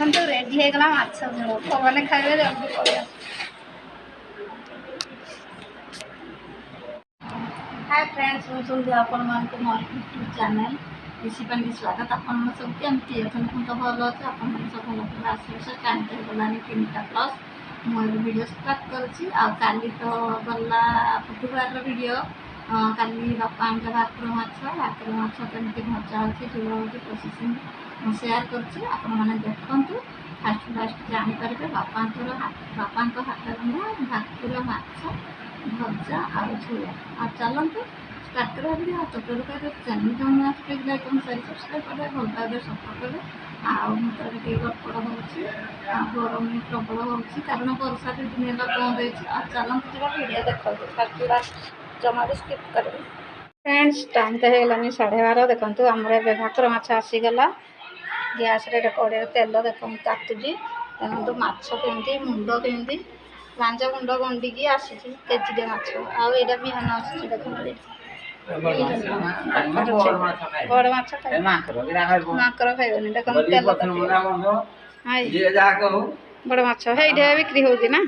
देखो रेडी होगा माछ झोल मैंने खाइबे जल्दी पड़े। हाय फ्रेंड्स मुझे आपण मानक मोर यूट्यूब चैनल ऋषि पंडित स्वागत। आप सब कमी अच्छे तो भल अच्छे आप सब भल आस टाइम तो गलानी 3टा प्लस मुझे वीडियो स्टार्ट करी तो गला बुधवार वीडियो काली बापा भाकुर माछ कमी भजा अच्छे झोल हो प्रोसेसिंग सेयार कर देखूँ फास्ट फास्ट जापर बापा हाथ रंधा भाकुर माछ भजा आ झोल आ चलते स्टार्ट करा वीडियो चैनल को लाइक शेयर सब्सक्राइब करेंगे भल पाए सपोर्ट करेंगे। आगे गड़पड़ हो गरम प्रबल हो कारण वर्षा 2 दिन है बंद हो चलते जब वीडियो देखो फास्ट लास्ट जमा स्किप करेंगे। फ्रेंड्स टाइम तो होगलानी 12:30 देखो आमर भाकुर माछ आसीगला गैस कड़े तेल देखो तातुची देखो माछ केमती मुंड केमती लांज मुंड गंडिकी आसी केजीटे माछ आईटा बिहान आसी देखो बड़ माछ माकर खाइबनी देखो तेल बड़ माछ है बिक्री होगी ना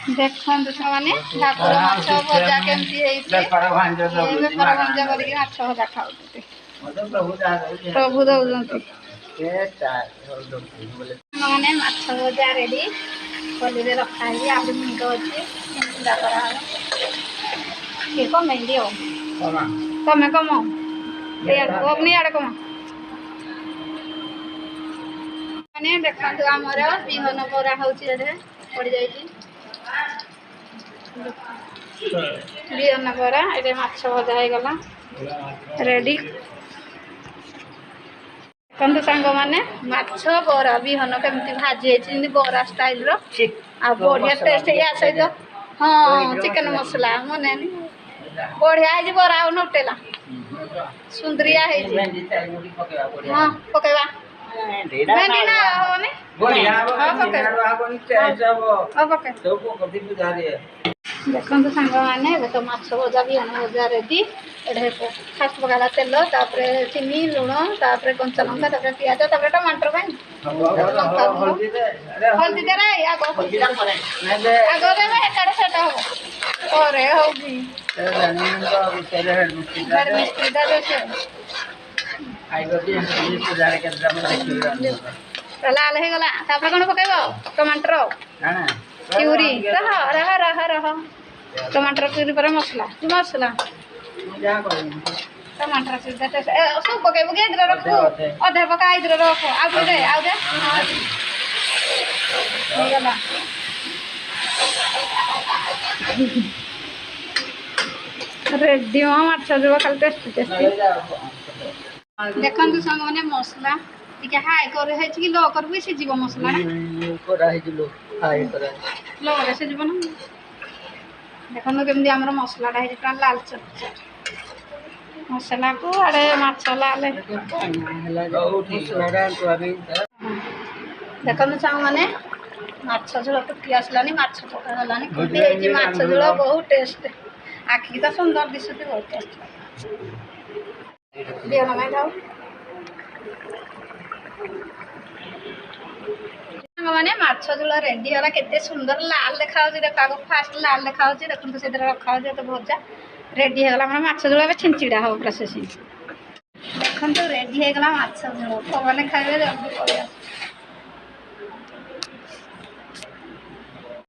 देखो मैंने भाकुर माछ भजा केमती बेपार भंजा करके माछ भजा खाऊ प्रभु दौरान मैंने माछ भजा रेडी कली रखाई आगे मुंड अच्छे ये कमें दियो कमे कम अपनी आड़े कम मैंने देखो आमर बिहन बरा हो पड़ जाए बिहन बरा ये माछ भजा हो गला रेडी देखो सांग मैंने माछ बरा बिहन केमती भाजी बरा स्टाइल आ बढ़िया टेस्ट या सहित हाँ चिकन मसला मन बढ़िया है बरा नोटेला सुंदरिया हाँ पकेवा देखो सांग मैंने तो माछ भजा बिहन भजा रेडी फास्ट पकाला तेल चीनी लुण कंचा लंका पिज टमाटर हल्दी दे आगे सेटा लाल हो गला कौन पकड़ टमाटर प्यूरी रह रह रह रह टमाटर प्यूरी पर मसला मसला टमाटर सब पकड़ कि इधर रख अधे पका इधर रख आगे गला रेडी माछ जो खाली टेस्टी टेस्टी देखो सांग मैंने मसला टे हाई कर लो कर भी सीझ मसला लो सीझ ना देखो केमती आम मसलाटा है पूरा लाल चट मसला को आड़े माछ लाल देखो सांग मैंने माछ झोल फुटी आसलानी माछ पकागलानी खुदी माछ झोल बहुत टेस्ट आखि तो सुंदर दिशुची बहुत टेस्ट बिहन में खाओ मैंने माछ झोल रेडी है केते सुंदर लाल देखा देख आगे फास्ट लाल देखा देखते से रखा तो भजा रेडी होगा मैंने माछ झोल छिंचिड़ा हो प्रोसेसिंग देखो रेडी होगा माछ झोल मैंने खाइबे जल्दी पड़े।